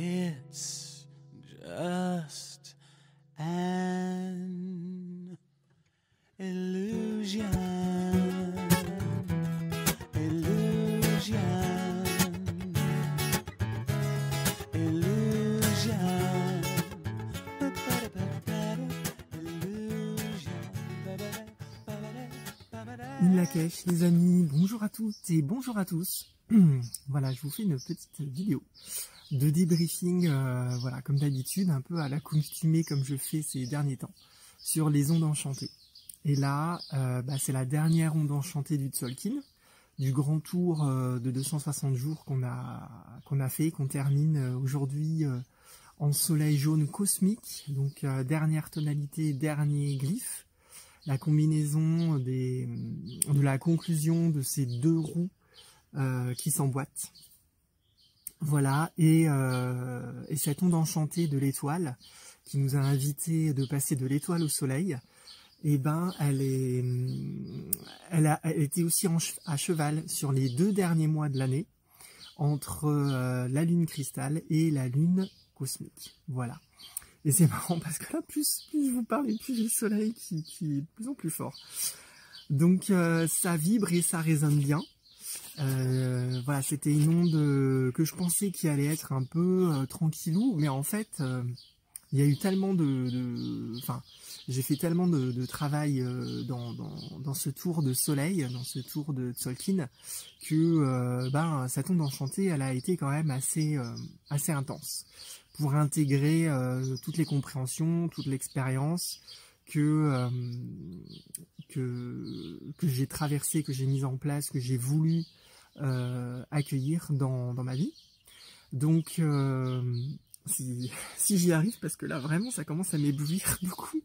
It's just an illusion. Illusion. Illusion. In Lakesh, les amis, bonjour à toutes et bonjour à tous. Voilà, je vous fais une petite vidéo de débriefing, voilà, comme d'habitude, un peu à l'accoutumée comme je fais ces derniers temps, sur les ondes enchantées. Et là, c'est la dernière onde enchantée du Tzolk'in, du grand tour de 260 jours qu'on a fait, qu'on termine aujourd'hui en soleil jaune cosmique, donc dernière tonalité, dernier glyphe. La combinaison de la conclusion de ces deux roues qui s'emboîtent. Voilà, et cette onde enchantée de l'étoile qui nous a invité de passer de l'étoile au soleil, et elle était aussi à cheval sur les 2 derniers mois de l'année, entre la lune cristal et la lune cosmique. Voilà. Et c'est marrant parce que là, plus je vous parle, et plus j'ai le soleil qui est de plus en plus fort. Donc ça vibre et ça résonne bien. Voilà, c'était une onde que je pensais qui allait être un peu tranquillou, mais en fait, il y a eu tellement j'ai fait tellement de travail dans ce tour de soleil, dans ce tour de Tzolk'in, que cette onde enchantée, elle a été quand même assez intense pour intégrer toutes les compréhensions, toute l'expérience que j'ai traversée, que j'ai mise en place, que j'ai voulu accueillir dans ma vie. Donc si j'y arrive, parce que là vraiment ça commence à m'éblouir beaucoup.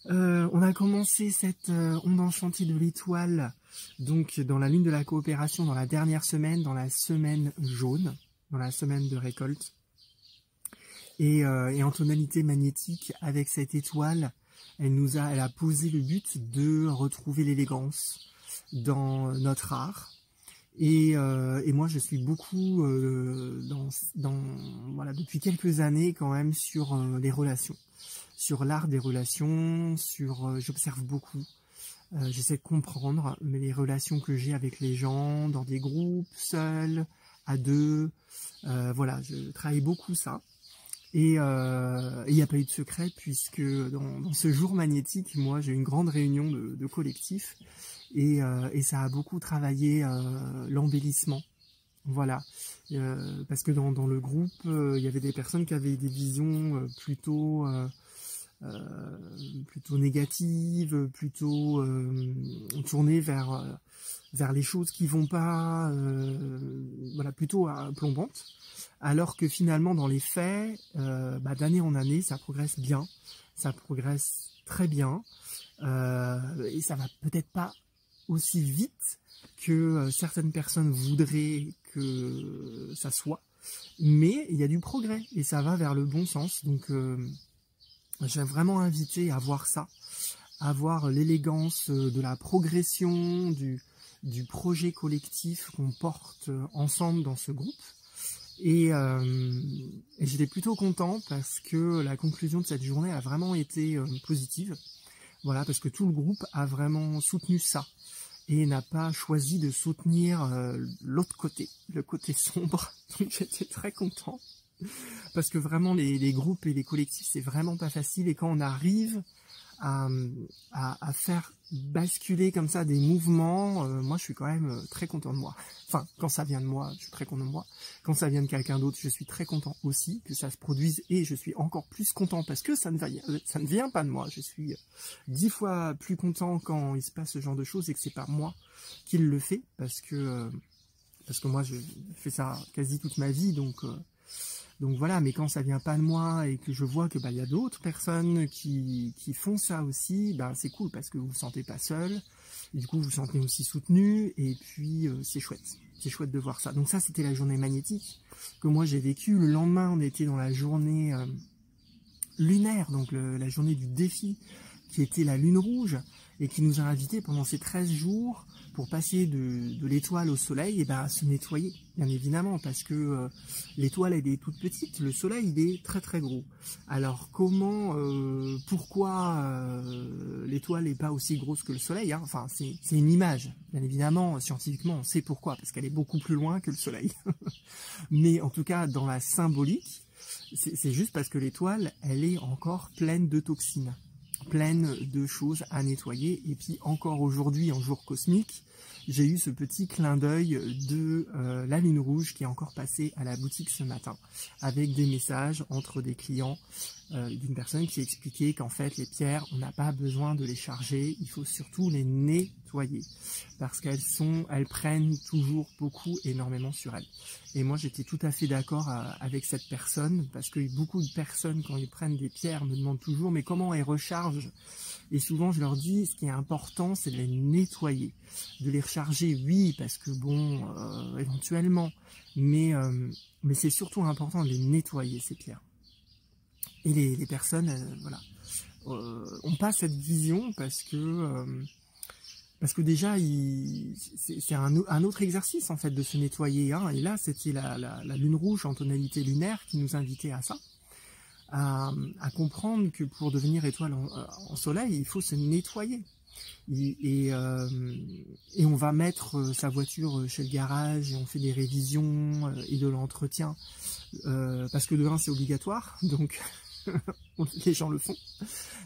On a commencé cette onde enchantée de l'étoile donc dans la lune de la coopération, dans la dernière semaine, dans la semaine jaune, dans la semaine de récolte, et en tonalité magnétique avec cette étoile. Elle a posé le but de retrouver l'élégance dans notre art. Et moi, je suis beaucoup voilà, depuis quelques années quand même sur les relations, sur l'art des relations, j'observe beaucoup. J'essaie de comprendre les relations que j'ai avec les gens, dans des groupes, seuls, à deux. Voilà, je travaille beaucoup ça. Et il n'y a pas eu de secret puisque dans ce jour magnétique, moi j'ai eu une grande réunion de collectif et ça a beaucoup travaillé l'embellissement. Voilà, parce que dans le groupe, il y avait des personnes qui avaient des visions plutôt négatives, plutôt tournées vers les choses qui vont pas, voilà, plutôt plombantes. Alors que finalement, dans les faits, d'année en année, ça progresse bien, ça progresse très bien, et ça va peut-être pas aussi vite que certaines personnes voudraient que ça soit, mais il y a du progrès et ça va vers le bon sens. Donc, j'ai vraiment invité à voir ça, à voir l'élégance de la progression du projet collectif qu'on porte ensemble dans ce groupe. Et j'étais plutôt content parce que la conclusion de cette journée a vraiment été positive. Voilà, parce que tout le groupe a vraiment soutenu ça et n'a pas choisi de soutenir l'autre côté, le côté sombre. Donc j'étais très content parce que vraiment les groupes et les collectifs, c'est vraiment pas facile. Et quand on arrive à faire basculer comme ça des mouvements, moi je suis quand même très content de moi. Enfin, quand ça vient de moi, je suis très content de moi. Quand ça vient de quelqu'un d'autre, je suis très content aussi que ça se produise et je suis encore plus content parce que ça ne vient pas de moi. Je suis 10 fois plus content quand il se passe ce genre de choses et que c'est pas moi qui le fais parce que moi je fais ça quasi toute ma vie, donc voilà. Mais quand ça vient pas de moi et que je vois que y a d'autres personnes qui font ça aussi, c'est cool parce que vous vous sentez pas seul. Et du coup vous vous sentez aussi soutenu et puis c'est chouette de voir ça. Donc ça c'était la journée magnétique que moi j'ai vécue. Le lendemain on était dans la journée lunaire, donc la journée du défi qui était la lune rouge. et qui nous a invités pendant ces 13 jours pour passer de l'étoile au soleil, et ben à se nettoyer, bien évidemment, parce que l'étoile elle est toute petite, le soleil il est très très gros. Alors pourquoi l'étoile n'est pas aussi grosse que le soleil, hein, enfin c'est une image, bien évidemment, scientifiquement on sait pourquoi, parce qu'elle est beaucoup plus loin que le soleil. Mais en tout cas dans la symbolique, c'est juste parce que l'étoile elle est encore pleine de toxines, pleine de choses à nettoyer. Et puis encore aujourd'hui, en jour cosmique, j'ai eu ce petit clin d'œil de la lune rouge qui est encore passée à la boutique ce matin, avec des messages entre des clients d'une personne qui expliquait qu'en fait les pierres, on n'a pas besoin de les charger, il faut surtout les nettoyer, parce elles prennent toujours énormément sur elles. Et moi j'étais tout à fait d'accord avec cette personne, parce que beaucoup de personnes quand ils prennent des pierres me demandent toujours mais comment elles rechargent, et souvent je leur dis ce qui est important c'est de les nettoyer, de les recharger, oui, parce que bon éventuellement, mais c'est surtout important de les nettoyer ces pierres. Et les personnes, voilà, ont pas cette vision parce que déjà c'est un autre exercice en fait de se nettoyer, hein. Et là c'était la lune rouge en tonalité lunaire qui nous invitait à ça, à comprendre que pour devenir étoile en soleil il faut se nettoyer. Et on va mettre sa voiture chez le garage et on fait des révisions et de l'entretien parce que de un c'est obligatoire, donc les gens le font,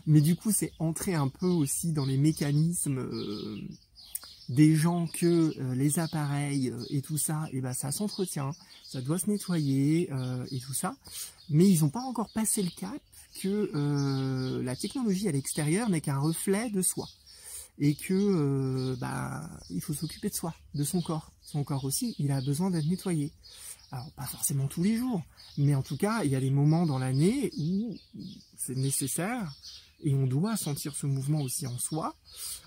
mais du coup c'est entrer un peu aussi dans les mécanismes des gens que les appareils et tout ça, et ben ça s'entretient, ça doit se nettoyer et tout ça, mais ils n'ont pas encore passé le cap que la technologie à l'extérieur n'est qu'un reflet de soi, et que il faut s'occuper de soi, de son corps. Son corps aussi, il a besoin d'être nettoyé. Alors pas forcément tous les jours, mais en tout cas il y a des moments dans l'année où c'est nécessaire et on doit sentir ce mouvement aussi en soi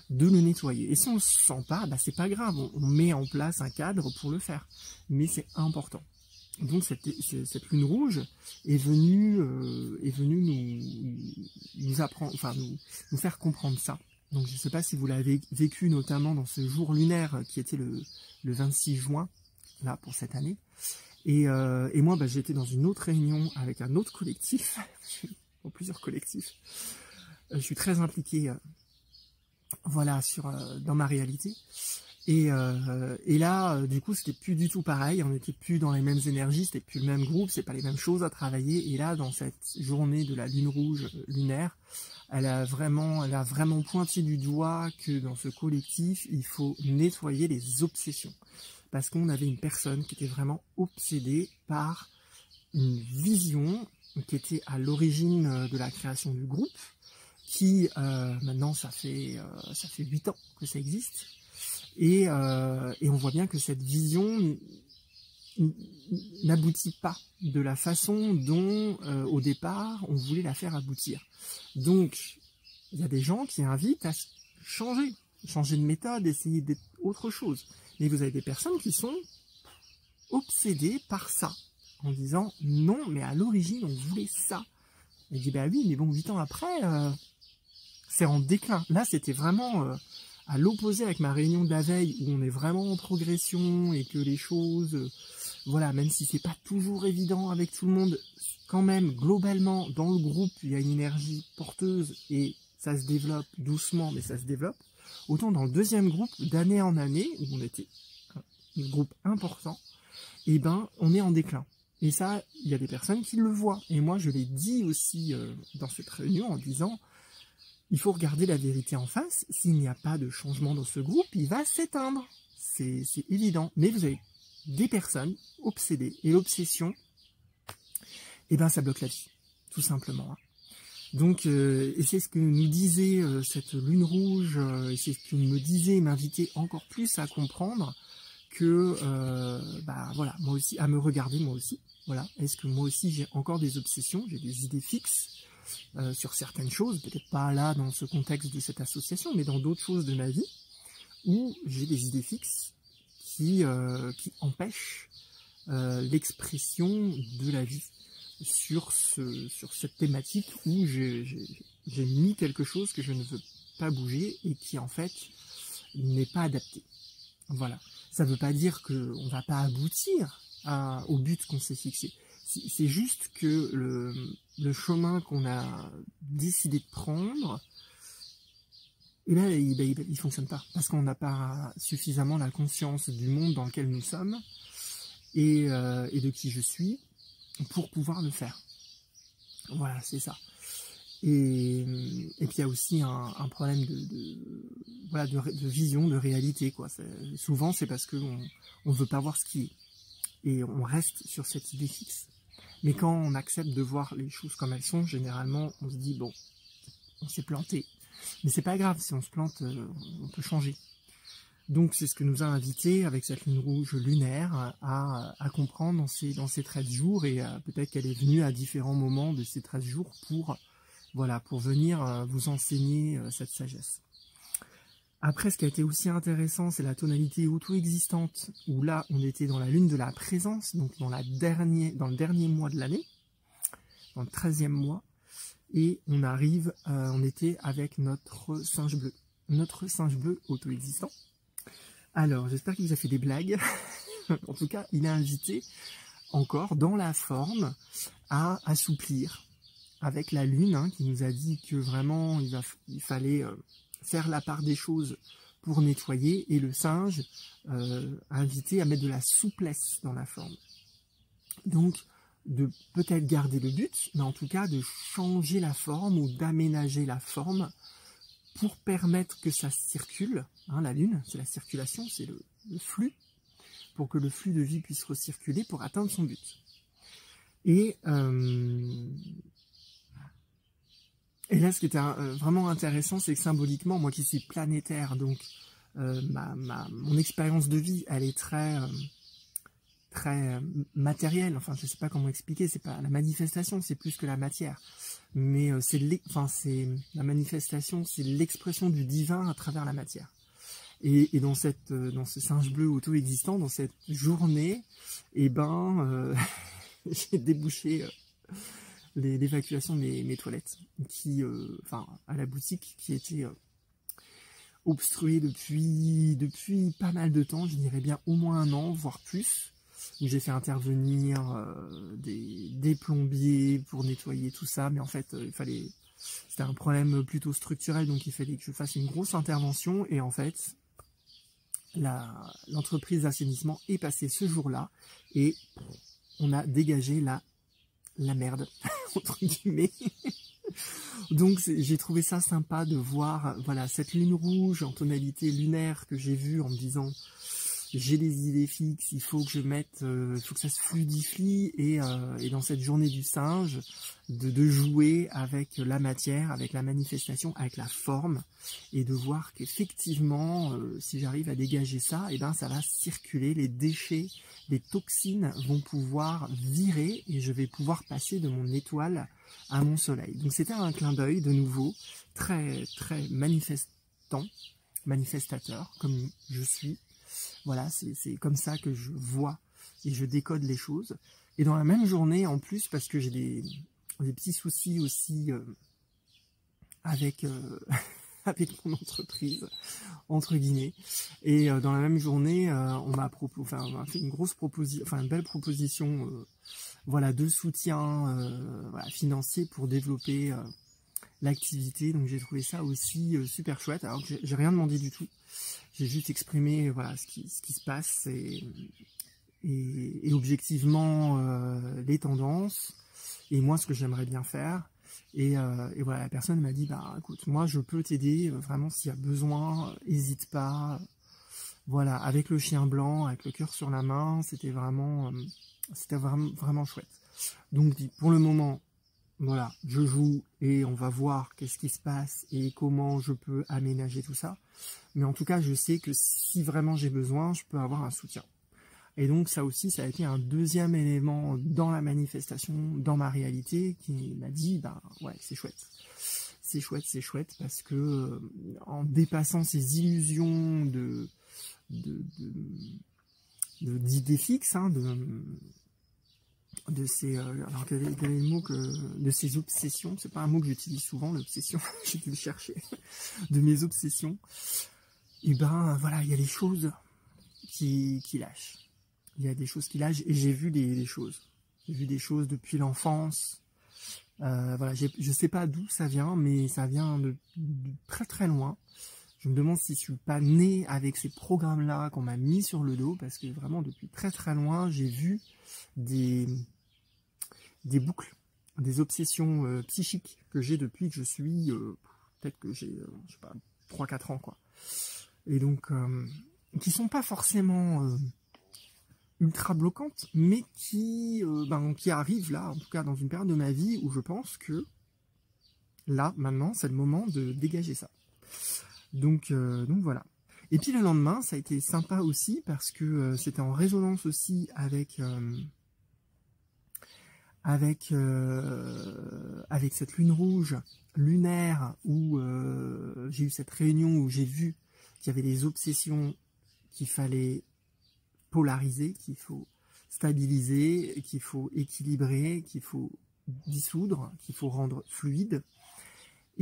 de le nettoyer. Et si on le sent pas, c'est pas grave, on met en place un cadre pour le faire, mais c'est important. Donc cette lune rouge est venue nous apprendre, enfin nous faire comprendre ça. Donc je ne sais pas si vous l'avez vécu notamment dans ce jour lunaire qui était le 26 juin là pour cette année. Et moi j'étais dans une autre réunion avec un autre collectif, dans plusieurs collectifs. Je suis très impliqué voilà dans ma réalité. Et là, du coup, c'était plus du tout pareil, on n'était plus dans les mêmes énergies, c'était plus le même groupe, c'est pas les mêmes choses à travailler. Et là, dans cette journée de la lune rouge lunaire, elle a vraiment pointé du doigt que dans ce collectif, il faut nettoyer les obsessions. Parce qu'on avait une personne qui était vraiment obsédée par une vision qui était à l'origine de la création du groupe, qui maintenant ça fait 8 ans que ça existe. Et on voit bien que cette vision n'aboutit pas de la façon dont au départ on voulait la faire aboutir. Donc il y a des gens qui invitent à changer de méthode, essayer d'être autre chose. Mais vous avez des personnes qui sont obsédées par ça, en disant non, mais à l'origine on voulait ça. Et je dis oui, mais bon, 8 ans après, c'est en déclin. Là c'était vraiment à l'opposé avec ma réunion de la veille où on est vraiment en progression et que les choses, voilà, même si c'est pas toujours évident avec tout le monde, quand même globalement dans le groupe il y a une énergie porteuse et ça se développe doucement, mais ça se développe. Autant dans le deuxième groupe, d'année en année, où on était un groupe important, on est en déclin. Et ça, il y a des personnes qui le voient. Et moi, je l'ai dit aussi dans cette réunion en disant, il faut regarder la vérité en face. S'il n'y a pas de changement dans ce groupe, il va s'éteindre. C'est évident. Mais vous avez des personnes obsédées. Et l'obsession, ça bloque la vie, tout simplement. Donc, et c'est ce que nous disait cette lune rouge, et c'est ce que me disait, m'invitait encore plus à comprendre que, voilà, moi aussi, à me regarder moi aussi. Voilà, est-ce que moi aussi j'ai encore des obsessions, j'ai des idées fixes sur certaines choses, peut-être pas là dans ce contexte de cette association, mais dans d'autres choses de ma vie, où j'ai des idées fixes qui empêchent l'expression de la vie sur cette thématique où j'ai mis quelque chose que je ne veux pas bouger et qui en fait n'est pas adapté. Voilà. Ça ne veut pas dire qu'on ne va pas aboutir au but qu'on s'est fixé. C'est juste que le chemin qu'on a décidé de prendre, il ne fonctionne pas. Parce qu'on n'a pas suffisamment la conscience du monde dans lequel nous sommes et de qui je suis pour pouvoir le faire. Voilà, c'est ça. Et puis il y a aussi un problème de vision, de réalité, quoi. Souvent c'est parce qu'on ne veut pas voir ce qui est. Et on reste sur cette idée fixe. Mais quand on accepte de voir les choses comme elles sont, généralement on se dit bon, on s'est planté. Mais c'est pas grave, si on se plante, on peut changer. Donc c'est ce que nous a invité avec cette lune rouge lunaire à comprendre dans ces 13 jours, et peut-être qu'elle est venue à différents moments de ces 13 jours pour venir vous enseigner cette sagesse. Après, ce qui a été aussi intéressant, c'est la tonalité auto-existante, où là, on était dans la lune de la présence, donc dans le dernier mois de l'année, dans le 13e mois, et on était avec notre singe bleu auto-existant. Alors, j'espère qu'il vous a fait des blagues. En tout cas, il a invité encore dans la forme à assouplir avec la lune, hein, qui nous a dit que vraiment il fallait faire la part des choses pour nettoyer, et le singe a invité à mettre de la souplesse dans la forme. Donc, de peut-être garder le but, mais en tout cas de changer la forme ou d'aménager la forme pour permettre que ça circule. Hein, la lune, c'est la circulation, c'est le flux, pour que le flux de vie puisse recirculer pour atteindre son but. Et là, ce qui était vraiment intéressant, c'est que symboliquement, moi qui suis planétaire, donc mon expérience de vie, elle est très matérielle. Enfin, je sais pas comment expliquer. C'est pas la manifestation, c'est plus que la matière. Mais la manifestation, c'est l'expression du divin à travers la matière. Et dans ce singe bleu auto-existant, dans cette journée, j'ai débouché l'évacuation de mes toilettes, à la boutique, qui était obstruée depuis pas mal de temps, je dirais bien au moins 1 an, voire plus, où j'ai fait intervenir des plombiers pour nettoyer tout ça, mais en fait, c'était un problème plutôt structurel, donc il fallait que je fasse une grosse intervention, et en fait, l'entreprise d'assainissement est passée ce jour-là, et on a dégagé la merde, entre guillemets. Donc j'ai trouvé ça sympa de voir cette lune rouge en tonalité lunaire que j'ai vue, en me disant j'ai des idées fixes, il faut que il faut que ça se fluidifie, et dans cette journée du singe, de jouer avec la matière, avec la manifestation, avec la forme, et de voir qu'effectivement, si j'arrive à dégager ça, ça va circuler, les déchets, les toxines vont pouvoir virer, et je vais pouvoir passer de mon étoile à mon soleil. Donc c'était un clin d'œil, de nouveau, très, très manifestateur, comme je suis. Voilà, c'est comme ça que je vois et je décode les choses. Et dans la même journée, en plus, parce que j'ai des petits soucis aussi avec mon entreprise, entre guillemets. Et dans la même journée, on m'a fait une belle proposition, de soutien financier pour développer l'activité. Donc j'ai trouvé ça aussi super chouette. Alors que j'ai rien demandé du tout. J'ai juste exprimé ce qui se passe et objectivement les tendances et moi ce que j'aimerais bien faire. Et la personne m'a dit écoute, moi je peux t'aider vraiment s'il y a besoin, hésite pas. Voilà, avec le chien blanc, avec le cœur sur la main, c'était vraiment chouette. Donc pour le moment, je joue et on va voir qu'est-ce qui se passe et comment je peux aménager tout ça. Mais en tout cas, je sais que si vraiment j'ai besoin, je peux avoir un soutien. Et donc ça aussi, ça a été un deuxième élément dans la manifestation, dans ma réalité, qui m'a dit, ouais, c'est chouette. C'est chouette, parce que en dépassant ces illusions d'idées fixes, de ces alors quel est le mot de ces obsessions, c'est pas un mot que j'utilise souvent, l'obsession, j'ai dû le chercher, de mes obsessions, et ben voilà, il y a des choses qui lâchent. Il y a des choses qui lâchent, et j'ai vu des choses. J'ai vu des choses depuis l'enfance. Voilà, je sais pas d'où ça vient, mais ça vient de très très loin. Je me demande si je suis pas né avec ces programmes-là qu'on m'a mis sur le dos, parce que vraiment depuis très très loin, j'ai vu des boucles, des obsessions psychiques que j'ai depuis que je suis, peut-être que j'ai, je sais pas, 3-4 ans, quoi. Et donc, qui sont pas forcément ultra bloquantes, mais qui arrivent là, en tout cas dans une période de ma vie où je pense que là, maintenant, c'est le moment de dégager ça. Donc voilà. Et puis le lendemain, ça a été sympa aussi parce que c'était en résonance aussi avec cette lune rouge lunaire où j'ai eu cette réunion où j'ai vu qu'il y avait des obsessions qu'il fallait polariser, qu'il faut stabiliser, qu'il faut équilibrer, qu'il faut dissoudre, qu'il faut rendre fluide.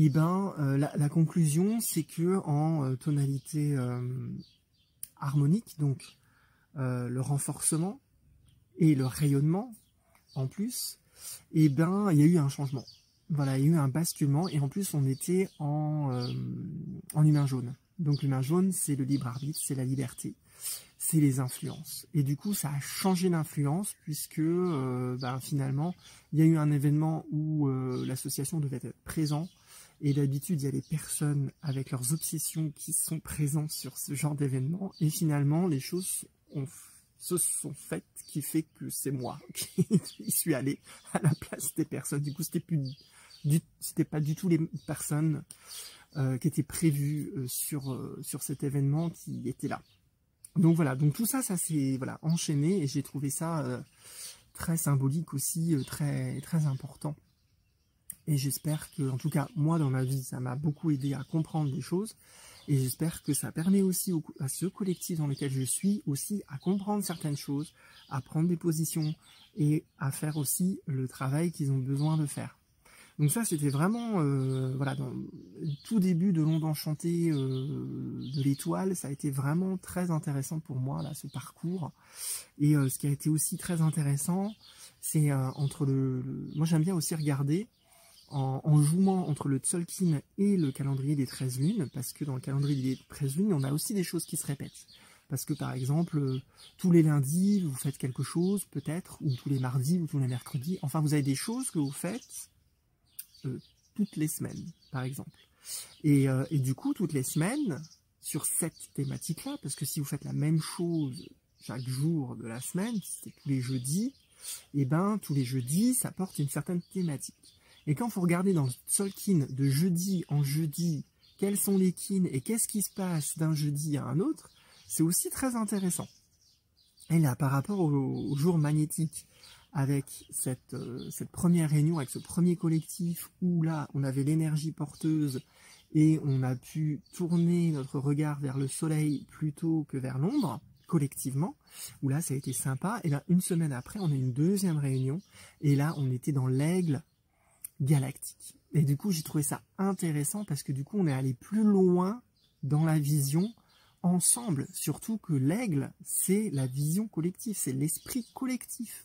Et ben la conclusion, c'est que en tonalité harmonique, donc le renforcement et le rayonnement en plus, et ben il y a eu un changement. Voilà, il y a eu un basculement, et en plus on était en humain jaune. Donc l'humain jaune, c'est le libre arbitre, c'est la liberté, c'est les influences. Et du coup, ça a changé d'influence puisque finalement, il y a eu un événement où l'association devait être présente. Et d'habitude, il y a des personnes avec leurs obsessions qui sont présentes sur ce genre d'événement. Et finalement, les choses se sont faites, qui fait que c'est moi qui suis allé à la place des personnes. Du coup, c'était pas du tout les personnes qui étaient prévues sur cet événement qui étaient là. Donc voilà, donc tout ça s'est enchaîné, et j'ai trouvé ça très symbolique aussi, très très important. Et j'espère que, en tout cas, moi, dans ma vie, ça m'a beaucoup aidé à comprendre des choses. Et j'espère que ça permet aussi à ce collectif dans lequel je suis aussi à comprendre certaines choses, à prendre des positions et à faire aussi le travail qu'ils ont besoin de faire. Donc ça, c'était vraiment, dans le tout début de l'onde enchantée de l'étoile, ça a été vraiment très intéressant pour moi, là, ce parcours. Et ce qui a été aussi très intéressant, c'est moi, j'aime bien aussi regarder en jouant entre le Tzolk'in et le calendrier des 13 lunes, parce que dans le calendrier des 13 lunes, on a aussi des choses qui se répètent. Parce que par exemple, tous les lundis, vous faites quelque chose, peut-être, ou tous les mardis, ou tous les mercredis, enfin vous avez des choses que vous faites toutes les semaines, par exemple. Et du coup, toutes les semaines, sur cette thématique-là, parce que si vous faites la même chose chaque jour de la semaine, si c'est tous les jeudis, et ben tous les jeudis, ça porte une certaine thématique. Et quand vous regardez dans le Tzolk'in de jeudi en jeudi, quels sont les kins et qu'est-ce qui se passe d'un jeudi à un autre, c'est aussi très intéressant. Et là, par rapport au jour magnétique, avec cette première réunion, avec ce premier collectif, où là, on avait l'énergie porteuse et on a pu tourner notre regard vers le soleil plutôt que vers l'ombre, collectivement, où là, ça a été sympa. Et là, une semaine après, on a une deuxième réunion, et là, on était dans l'aigle galactique. Et du coup, j'ai trouvé ça intéressant parce que du coup, on est allé plus loin dans la vision ensemble. Surtout que l'aigle, c'est la vision collective, c'est l'esprit collectif.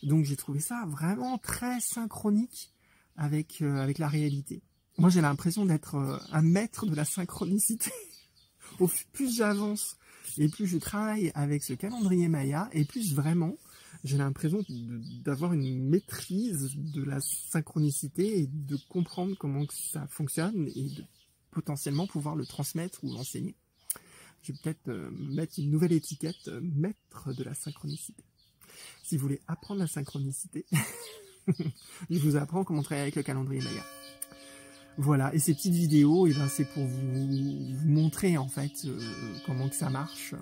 Donc, j'ai trouvé ça vraiment très synchronique avec la réalité. Moi, j'ai l'impression d'être un maître de la synchronicité. Plus j'avance et plus je travaille avec ce calendrier Maya, et plus vraiment, j'ai l'impression d'avoir une maîtrise de la synchronicité et de comprendre comment ça fonctionne et de potentiellement pouvoir le transmettre ou l'enseigner. Je vais peut-être mettre une nouvelle étiquette, maître de la synchronicité. Si vous voulez apprendre la synchronicité, je vous apprends comment travailler avec le calendrier Maya. Voilà, et ces petites vidéos, c'est pour vous montrer en fait comment que ça marche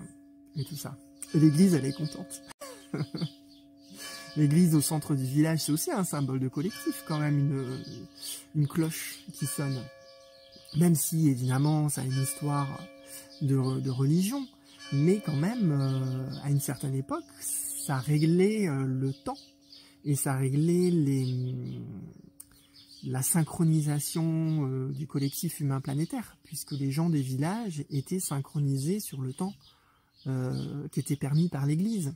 et tout ça. Et l'église, elle est contente. L'église au centre du village, c'est aussi un symbole de collectif, quand même, une cloche qui sonne. Même si, évidemment, ça a une histoire de religion, mais quand même, à une certaine époque, ça réglait le temps. et ça réglait la synchronisation du collectif humain planétaire, puisque les gens des villages étaient synchronisés sur le temps qui était permis par l'Église.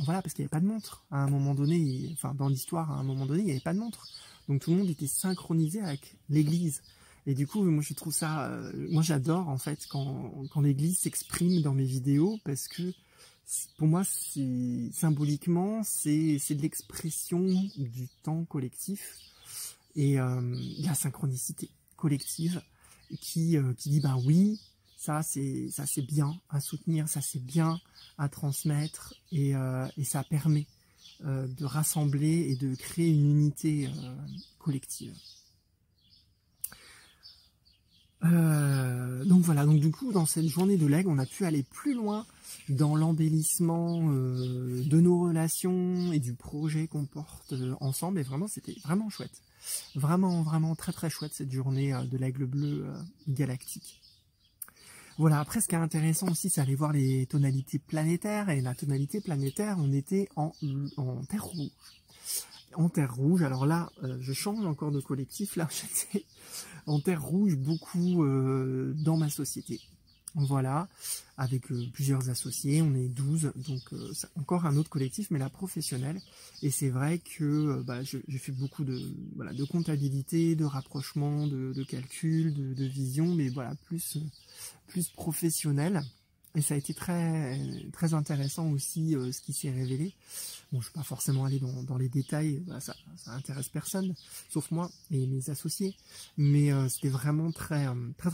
Voilà, parce qu'il n'y avait pas de montre. À un moment donné, enfin dans l'histoire, à un moment donné, il n'y avait pas de montre. Donc tout le monde était synchronisé avec l'Église. Et du coup, moi je trouve ça, moi j'adore en fait quand l'Église s'exprime dans mes vidéos, parce que pour moi, symboliquement, c'est de l'expression du temps collectif et la synchronicité collective qui dit ben oui, ça c'est bien à soutenir, ça c'est bien à transmettre et ça permet de rassembler et de créer une unité collective. Donc voilà, donc du coup dans cette journée de legs, on a pu aller plus loin dans l'embellissement de nos relations et du projet qu'on porte ensemble, et vraiment c'était vraiment chouette, vraiment très très chouette cette journée de l'aigle bleu galactique. Voilà, après ce qui est intéressant aussi, c'est aller voir les tonalités planétaires, et la tonalité planétaire, on était en terre rouge. En terre rouge, alors là, je change encore de collectif, là j'étais en terre rouge beaucoup dans ma société. Voilà, avec plusieurs associés, on est 12, donc c'est encore un autre collectif, mais là professionnel. Et c'est vrai que j'ai fait beaucoup de comptabilité, de rapprochement, de calcul, de vision, mais voilà, plus professionnel. Et ça a été très intéressant aussi ce qui s'est révélé. Bon, je ne vais pas forcément aller dans les détails, ça intéresse personne, sauf moi et mes associés. Mais c'était vraiment très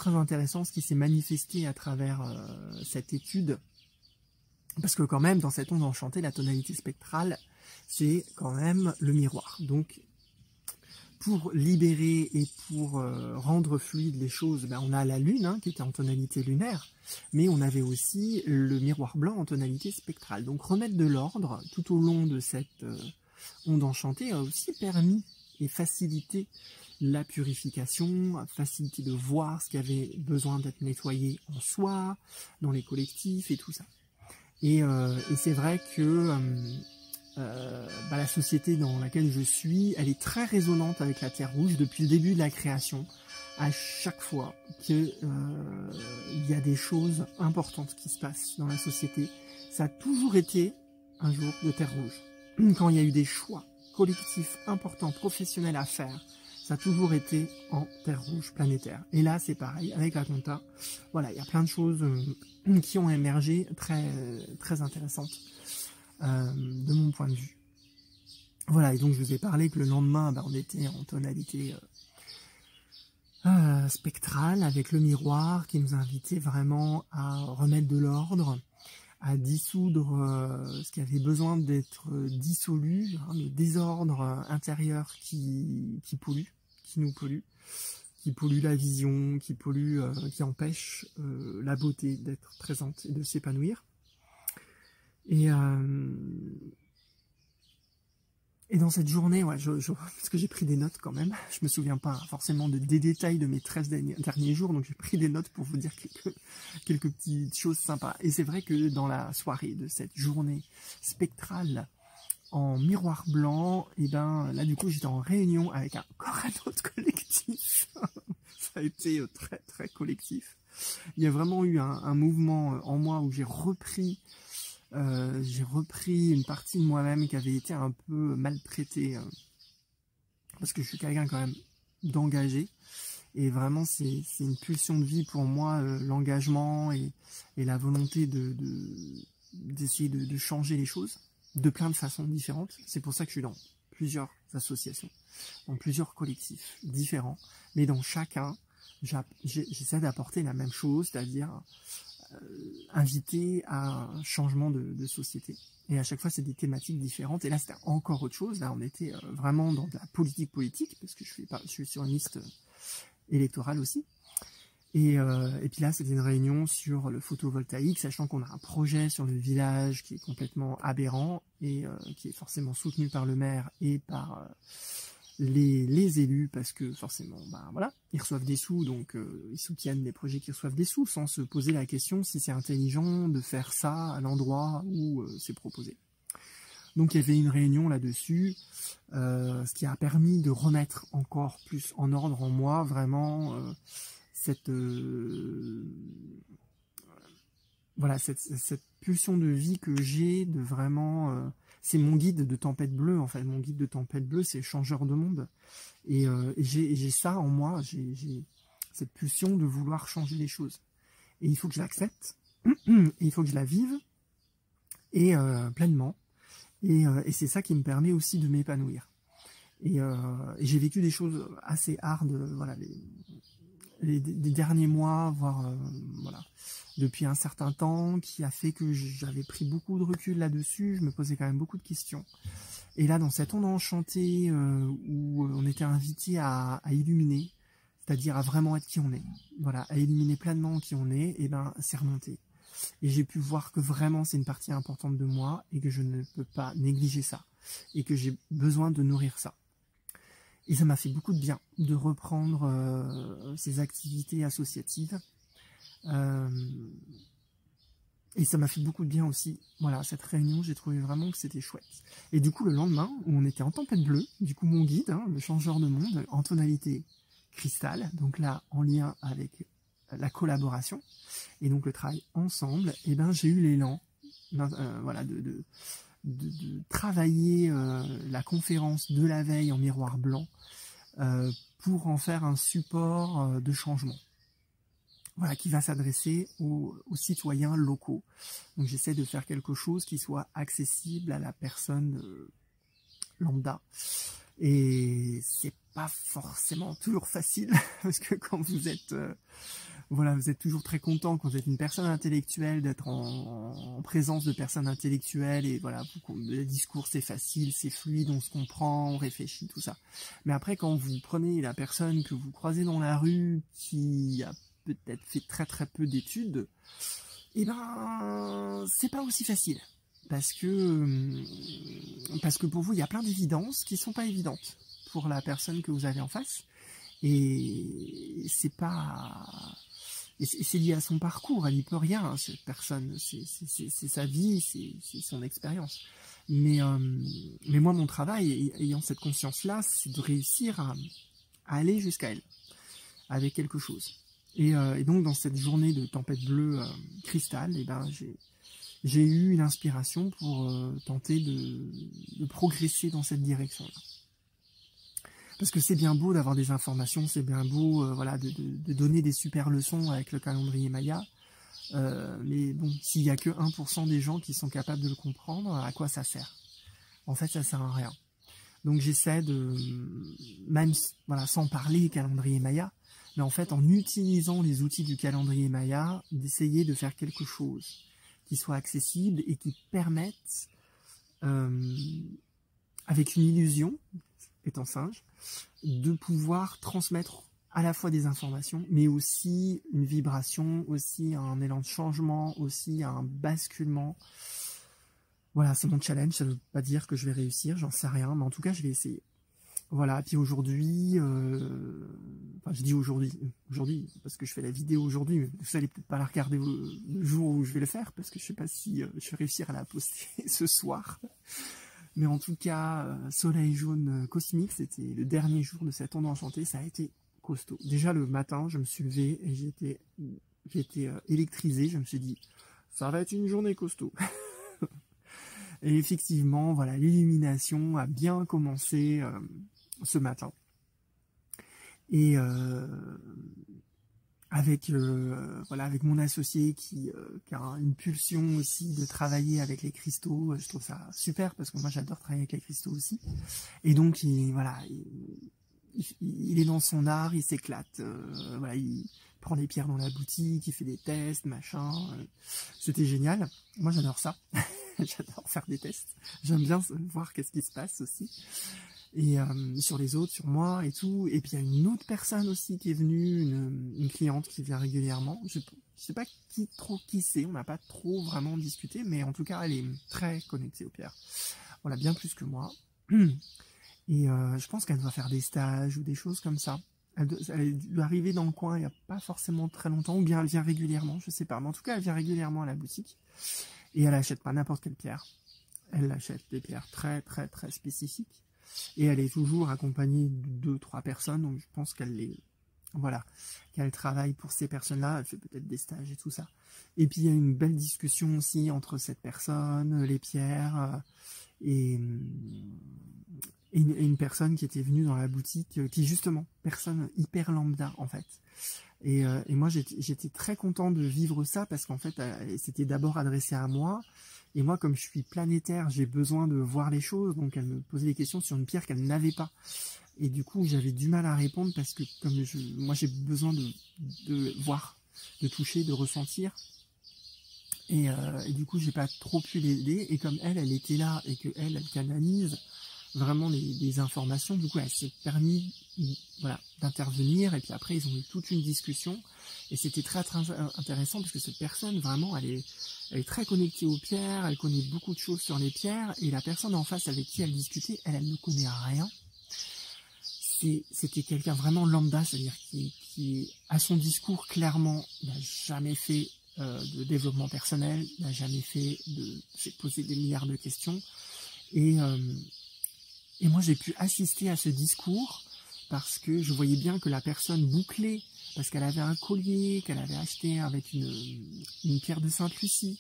intéressant ce qui s'est manifesté à travers cette étude. Parce que quand même, dans cette onde enchantée, la tonalité spectrale, c'est quand même le miroir. Donc, pour libérer et pour rendre fluides les choses, on a la lune qui était en tonalité lunaire, mais on avait aussi le miroir blanc en tonalité spectrale. Donc remettre de l'ordre tout au long de cette onde enchantée a aussi permis et facilité la purification, a facilité de voir ce qui avait besoin d'être nettoyé en soi, dans les collectifs et tout ça. Et c'est vrai que la société dans laquelle je suis, elle est très résonante avec la Terre Rouge depuis le début de la création. À chaque fois qu'il y a des choses importantes qui se passent dans la société, ça a toujours été un jour de Terre Rouge. Quand il y a eu des choix collectifs importants, professionnels à faire, ça a toujours été en Terre Rouge planétaire. Et là, c'est pareil, avec la compta. Voilà, il y a plein de choses qui ont émergé très intéressantes. De mon point de vue. Voilà, et donc je vous ai parlé que le lendemain, on était en tonalité spectrale avec le miroir qui nous invitait vraiment à remettre de l'ordre, à dissoudre ce qui avait besoin d'être dissolu, le désordre intérieur qui pollue, qui nous pollue, qui pollue la vision, qui pollue, qui empêche la beauté d'être présente et de s'épanouir. Et dans cette journée, parce que j'ai pris des notes quand même, je me souviens pas forcément des détails de mes 13 derniers jours, donc j'ai pris des notes pour vous dire quelques petites choses sympas. Et c'est vrai que dans la soirée de cette journée spectrale en miroir blanc, et là du coup j'étais en réunion avec encore un autre collectif. Ça a été très collectif. Il y a vraiment eu un mouvement en moi où j'ai repris une partie de moi-même qui avait été un peu maltraitée, parce que je suis quelqu'un quand même d'engagé, et vraiment c'est une pulsion de vie pour moi, l'engagement et la volonté d'essayer de changer les choses de plein de façons différentes. C'est pour ça que je suis dans plusieurs associations, dans plusieurs collectifs différents, mais dans chacun j'essaie d'apporter la même chose, c'est-à-dire invité à un changement de société. Et à chaque fois, c'est des thématiques différentes. Et là, c'était encore autre chose. Là, on était vraiment dans de la politique, parce que je suis sur une liste électorale aussi. Et puis là, c'était une réunion sur le photovoltaïque, sachant qu'on a un projet sur le village qui est complètement aberrant et qui est forcément soutenu par le maire et par les élus, parce que forcément, voilà, ils reçoivent des sous, donc ils soutiennent des projets qui reçoivent des sous, sans se poser la question si c'est intelligent de faire ça à l'endroit où c'est proposé. Donc il y avait une réunion là-dessus, ce qui a permis de remettre encore plus en ordre en moi vraiment cette voilà cette pulsion de vie que j'ai de vraiment c'est mon guide de tempête bleue en fait. Mon guide de tempête bleue, c'est changeur de monde. Et j'ai ça en moi, j'ai cette pulsion de vouloir changer les choses. Et il faut que je l'accepte, et il faut que je la vive, et pleinement. Et c'est ça qui me permet aussi de m'épanouir. Et j'ai vécu des choses assez hard, voilà, les derniers mois, voire voilà, depuis un certain temps, qui a fait que j'avais pris beaucoup de recul là-dessus. Je me posais quand même beaucoup de questions. Et là, dans cette onde enchantée où on était invité à illuminer, c'est-à-dire à vraiment être qui on est, voilà, à illuminer pleinement qui on est, et ben c'est remonté. Et j'ai pu voir que vraiment c'est une partie importante de moi et que je ne peux pas négliger ça et que j'ai besoin de nourrir ça. Et ça m'a fait beaucoup de bien de reprendre ces activités associatives. Et ça m'a fait beaucoup de bien aussi. Voilà, cette réunion, j'ai trouvé vraiment que c'était chouette. Et du coup, le lendemain, où on était en tempête bleue, du coup, mon guide, hein, le changeur de monde, en tonalité cristal, donc là, en lien avec la collaboration, et donc le travail ensemble, et ben j'ai eu l'élan voilà, de travailler la conférence de la veille en miroir blanc pour en faire un support de changement. Voilà, qui va s'adresser aux citoyens locaux. Donc j'essaie de faire quelque chose qui soit accessible à la personne lambda. Et c'est pas forcément toujours facile, parce que quand vous êtes voilà, vous êtes toujours très content quand vous êtes une personne intellectuelle d'être en présence de personnes intellectuelles, et voilà, le discours c'est facile, c'est fluide, on se comprend, on réfléchit, tout ça. Mais après, quand vous prenez la personne que vous croisez dans la rue qui a peut-être fait très très peu d'études, et ben c'est pas aussi facile. Parce que pour vous, il y a plein d'évidences qui sont pas évidentes pour la personne que vous avez en face. Et c'est pas... Et c'est lié à son parcours, elle n'y peut rien, hein, cette personne. C'est sa vie, c'est son expérience. Mais moi, mon travail, ayant cette conscience-là, c'est de réussir à aller jusqu'à elle, avec quelque chose. Et donc, dans cette journée de tempête bleue cristal, et ben, j'ai eu une inspiration pour tenter de progresser dans cette direction-là. Parce que c'est bien beau d'avoir des informations, c'est bien beau voilà, de donner des super leçons avec le calendrier Maya, mais bon, s'il n'y a que 1% des gens qui sont capables de le comprendre, à quoi ça sert? En fait, ça sert à rien. Donc j'essaie de, même voilà, sans parler calendrier Maya, mais en fait en utilisant les outils du calendrier Maya, d'essayer de faire quelque chose qui soit accessible et qui permette, avec une illusion, étant singe, de pouvoir transmettre à la fois des informations, mais aussi une vibration, aussi un élan de changement, aussi un basculement. Voilà, c'est mon challenge, ça ne veut pas dire que je vais réussir, j'en sais rien, mais en tout cas, je vais essayer. Voilà, puis aujourd'hui, enfin je dis aujourd'hui, parce que je fais la vidéo aujourd'hui, mais vous allez peut-être pas la regarder le jour où je vais le faire, parce que je sais pas si je vais réussir à la poster ce soir. Mais en tout cas, Soleil jaune cosmique, c'était le dernier jour de cette onde enchantée, ça a été costaud. Déjà le matin, je me suis levé et j'étais électrisé, je me suis dit, ça va être une journée costaud. Et effectivement, voilà, l'illumination a bien commencé ce matin. Et avec mon associé qui a une pulsion aussi de travailler avec les cristaux, je trouve ça super parce que moi j'adore travailler avec les cristaux aussi. Et donc il est dans son art, il s'éclate, voilà, il prend des pierres dans la boutique, il fait des tests, machin. C'était génial. Moi j'adore ça. J'adore faire des tests. J'aime bien voir qu'est-ce qui se passe aussi. Et sur les autres, sur moi et tout. Et puis il y a une autre personne aussi qui est venue, une cliente qui vient régulièrement. Je sais pas qui c'est, on n'a pas trop vraiment discuté, mais en tout cas elle est très connectée aux pierres. Voilà, bien plus que moi. Et je pense qu'elle doit faire des stages ou des choses comme ça. Elle doit arriver dans le coin il n'y a pas forcément très longtemps, ou bien elle vient régulièrement, je sais pas. Mais en tout cas elle vient régulièrement à la boutique. Et elle achète pas n'importe quelle pierre. elle achète des pierres très très très spécifiques et elle est toujours accompagnée de 2-3 personnes, donc je pense qu'elle travaille pour ces personnes-là, elle fait peut-être des stages et tout ça. Et puis il y a une belle discussion aussi entre cette personne, les pierres, et une personne qui était venue dans la boutique, qui justement, personne hyper lambda en fait. Et moi j'étais très content de vivre ça parce qu'en fait c'était d'abord adressé à moi. Et moi, comme je suis planétaire, j'ai besoin de voir les choses, donc elle me posait des questions sur une pierre qu'elle n'avait pas. Et du coup, j'avais du mal à répondre parce que moi, j'ai besoin de voir, de toucher, de ressentir. Et du coup, j'ai pas trop pu l'aider. Et comme elle était là et que elle canalise vraiment les informations, du coup, elle s'est permis, voilà, d'intervenir. Et puis après, ils ont eu toute une discussion. Et c'était très, très intéressant parce que cette personne, vraiment, elle est très connectée aux pierres. Elle connaît beaucoup de choses sur les pierres. Et la personne en face avec qui elle discutait, elle ne connaît rien. C'était quelqu'un vraiment lambda, c'est-à-dire qui, à son discours, clairement, n'a jamais fait de développement personnel, n'a jamais s'est posé des milliards de questions. Et moi, j'ai pu assister à ce discours parce que je voyais bien que la personne bouclait, parce qu'elle avait un collier qu'elle avait acheté avec une pierre de Sainte-Lucie.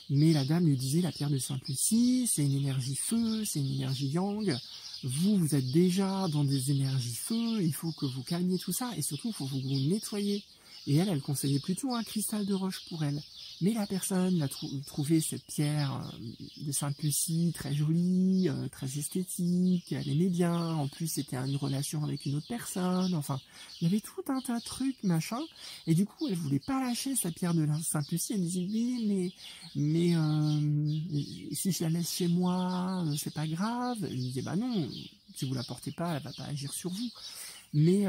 Mais la dame lui disait, la pierre de Sainte-Lucie, c'est une énergie feu, c'est une énergie yang. Vous êtes déjà dans des énergies feu, il faut que vous calmiez tout ça, et surtout, il faut que vous nettoyiez. Et elle conseillait plutôt un cristal de roche pour elle. Mais la personne a trouvé cette pierre de Sainte-Lucie très jolie, très esthétique, elle aimait bien, en plus c'était une relation avec une autre personne, enfin, il y avait tout un tas de trucs, machin, et du coup, elle voulait pas lâcher sa pierre de Sainte-Lucie, elle disait, oui, mais si je la laisse chez moi, c'est pas grave. Elle disait, bah non, si vous la portez pas, elle va pas agir sur vous. Mais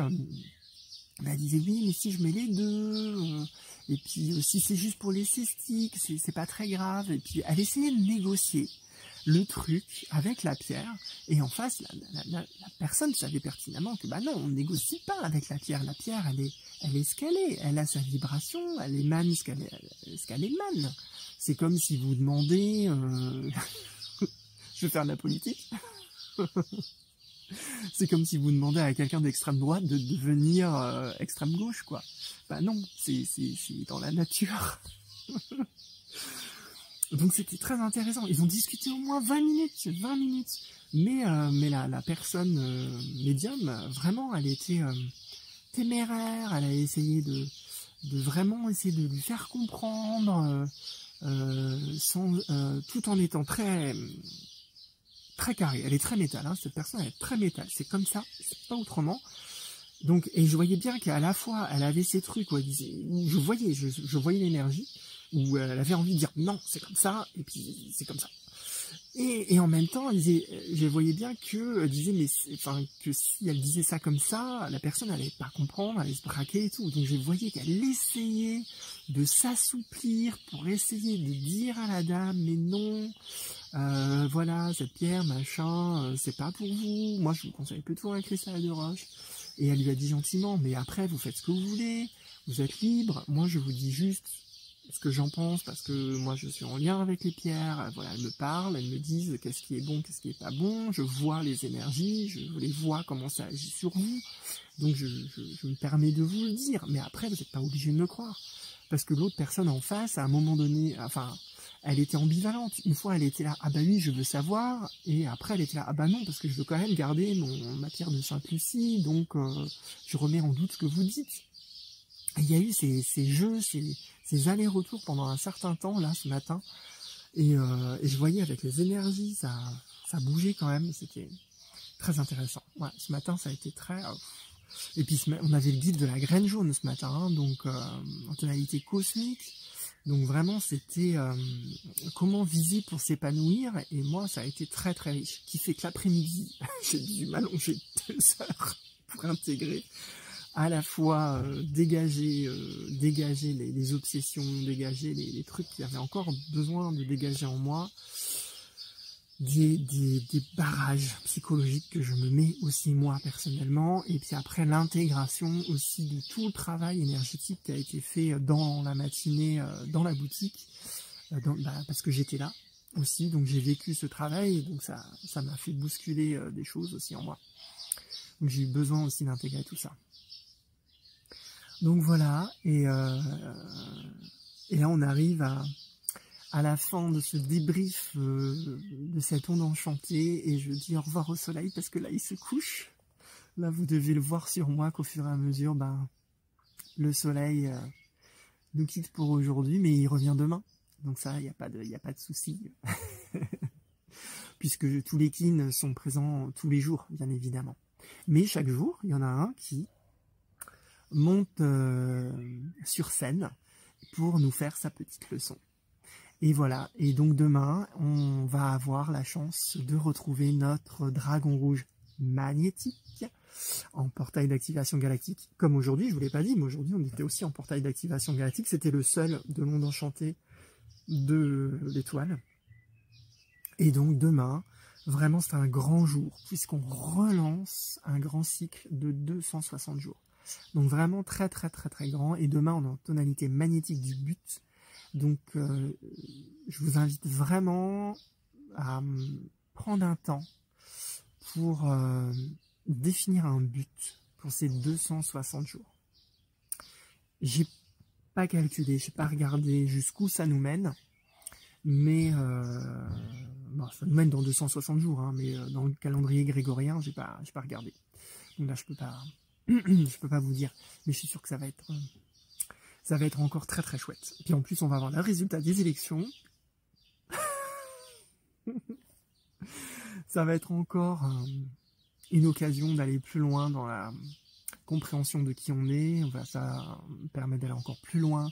elle disait, oui, mais si je mets les deux, et puis si c'est juste pour les cystiques, c'est pas très grave. Et puis elle essayait de négocier le truc avec la pierre, et en face, la personne savait pertinemment que bah non, on négocie pas avec la pierre. La pierre, elle est ce qu'elle est, elle a sa vibration, elle émane ce qu'elle émane. C'est comme si vous demandez, je vais faire de la politique. C'est comme si vous demandez à quelqu'un d'extrême droite de devenir extrême gauche, quoi. Bah non, c'est dans la nature. Donc c'était très intéressant. Ils ont discuté au moins 20 minutes. Mais la personne médium, vraiment, elle était téméraire. Elle a essayé de vraiment essayer de lui faire comprendre, tout en étant très carré. Elle est très métal, hein, cette personne elle est très métal. C'est comme ça, c'est pas autrement. Donc, et je voyais bien qu'à la fois, elle avait ces trucs où je voyais l'énergie, où elle avait envie de dire non, c'est comme ça, et puis c'est comme ça. Et en même temps, je voyais bien que disait, que si elle disait ça comme ça, la personne allait pas comprendre, elle allait se braquer et tout. Donc je voyais qu'elle essayait de s'assouplir pour essayer de dire à la dame, mais non, voilà, cette pierre, machin, c'est pas pour vous. Moi, je vous conseille plutôt un cristal de roche. Et elle lui a dit gentiment, mais après, vous faites ce que vous voulez, vous êtes libre. Moi, je vous dis juste ce que j'en pense, parce que moi je suis en lien avec les pierres, voilà, elles me parlent, elles me disent qu'est-ce qui est bon, qu'est-ce qui est pas bon, je vois les énergies, je les vois comment ça agit sur vous, donc je me permets de vous le dire, mais après vous n'êtes pas obligé de me croire, parce que l'autre personne en face, à un moment donné, enfin, elle était ambivalente, une fois elle était là, ah bah oui je veux savoir, et après elle était là, ah bah non, parce que je veux quand même garder ma pierre de Sainte-Lucie, donc je remets en doute ce que vous dites. Il y a eu ces jeux, ces allers-retours pendant un certain temps, là, ce matin. Et je voyais avec les énergies, ça bougeait quand même. C'était très intéressant. Ouais, ce matin, ça a été très... Et puis, on avait le guide de la graine jaune ce matin, hein, donc en tonalité cosmique. Donc vraiment, c'était comment viser pour s'épanouir. Et moi, ça a été très, très riche. Qui fait que l'après-midi, j'ai dû m'allonger 2 heures pour intégrer à la fois dégager les obsessions, dégager les trucs qui avaient encore besoin de dégager en moi, des barrages psychologiques que je me mets aussi moi personnellement, et puis après l'intégration aussi de tout le travail énergétique qui a été fait dans la matinée, dans la boutique, parce que j'étais là. aussi, donc j'ai vécu ce travail, donc ça m'a fait bousculer des choses aussi en moi. Donc j'ai eu besoin aussi d'intégrer tout ça. Donc voilà, et là on arrive à la fin de ce débrief de cette onde enchantée, et je dis au revoir au soleil parce que là il se couche. Là vous devez le voir sur moi qu'au fur et à mesure, le soleil nous quitte pour aujourd'hui, mais il revient demain. Donc ça, il n'y a pas de souci. Puisque tous les kins sont présents tous les jours, bien évidemment. Mais chaque jour, il y en a un qui monte sur scène pour nous faire sa petite leçon. Et voilà, et donc demain, on va avoir la chance de retrouver notre dragon rouge magnétique en portail d'activation galactique. Comme aujourd'hui, je vous l'ai pas dit, mais aujourd'hui on était aussi en portail d'activation galactique. C'était le seul de l'onde enchantée de l'étoile. Et donc demain, vraiment c'est un grand jour, puisqu'on relance un grand cycle de 260 jours. Donc vraiment très très très très grand. Et demain on est en tonalité magnétique du but. Donc je vous invite vraiment à prendre un temps pour définir un but pour ces 260 jours. J'ai pas calculé, j'ai pas regardé jusqu'où ça nous mène, mais ça nous mène dans 260 jours, hein, mais dans le calendrier grégorien, j'ai pas regardé. Donc là, je peux pas vous dire, mais je suis sûr que ça va être encore très très chouette. Puis en plus, on va avoir le résultat des élections. Ça va être encore une occasion d'aller plus loin dans la compréhension de qui on est. Ça permet d'aller encore plus loin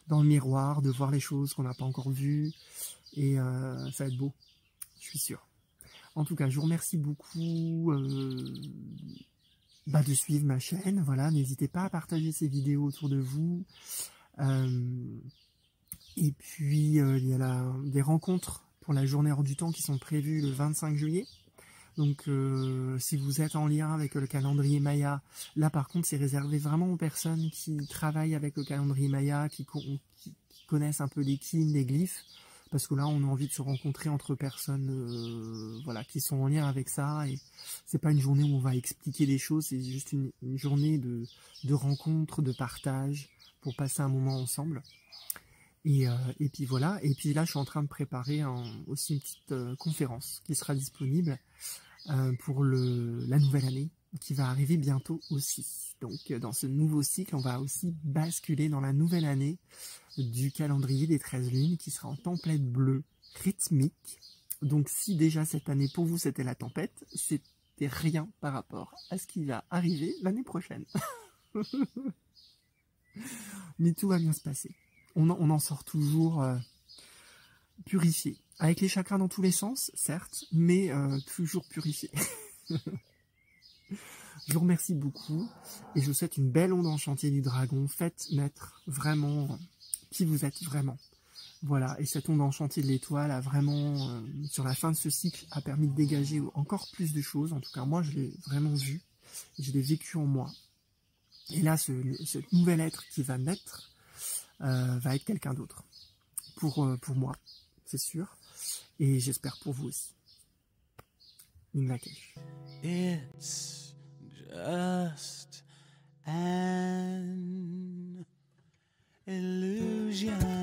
dans le miroir, de voir les choses qu'on n'a pas encore vues. Et ça va être beau, je suis sûr. En tout cas, je vous remercie beaucoup de suivre ma chaîne. Voilà, n'hésitez pas à partager ces vidéos autour de vous. Et puis, il y a des rencontres pour la journée hors du temps qui sont prévues le 25 juillet. Donc, si vous êtes en lien avec le calendrier Maya, là par contre, c'est réservé vraiment aux personnes qui travaillent avec le calendrier Maya, qui connaissent un peu les kins, les glyphes, parce que là, on a envie de se rencontrer entre personnes qui sont en lien avec ça. Et c'est pas une journée où on va expliquer des choses, c'est juste une journée de rencontre, de partage, pour passer un moment ensemble. Et puis voilà, et puis là je suis en train de préparer aussi une petite conférence qui sera disponible pour la nouvelle année, qui va arriver bientôt aussi. Donc dans ce nouveau cycle, on va aussi basculer dans la nouvelle année du calendrier des 13 lunes, qui sera en tempête bleue rythmique. Donc si déjà cette année pour vous c'était la tempête, c'était rien par rapport à ce qui va arriver l'année prochaine. Mais tout va bien se passer. On en sort toujours purifié. Avec les chakras dans tous les sens, certes, mais toujours purifié. Je vous remercie beaucoup et je vous souhaite une belle onde enchantée du dragon. Faites naître vraiment qui vous êtes vraiment. Voilà, et cette onde enchantée de l'étoile a vraiment, sur la fin de ce cycle, a permis de dégager encore plus de choses. En tout cas, moi, je l'ai vraiment vu, je l'ai vécu en moi. Et là, ce nouvel être qui va naître va être quelqu'un d'autre. Pour moi, c'est sûr. Et j'espère pour vous aussi. Inlakesh. It's just an illusion.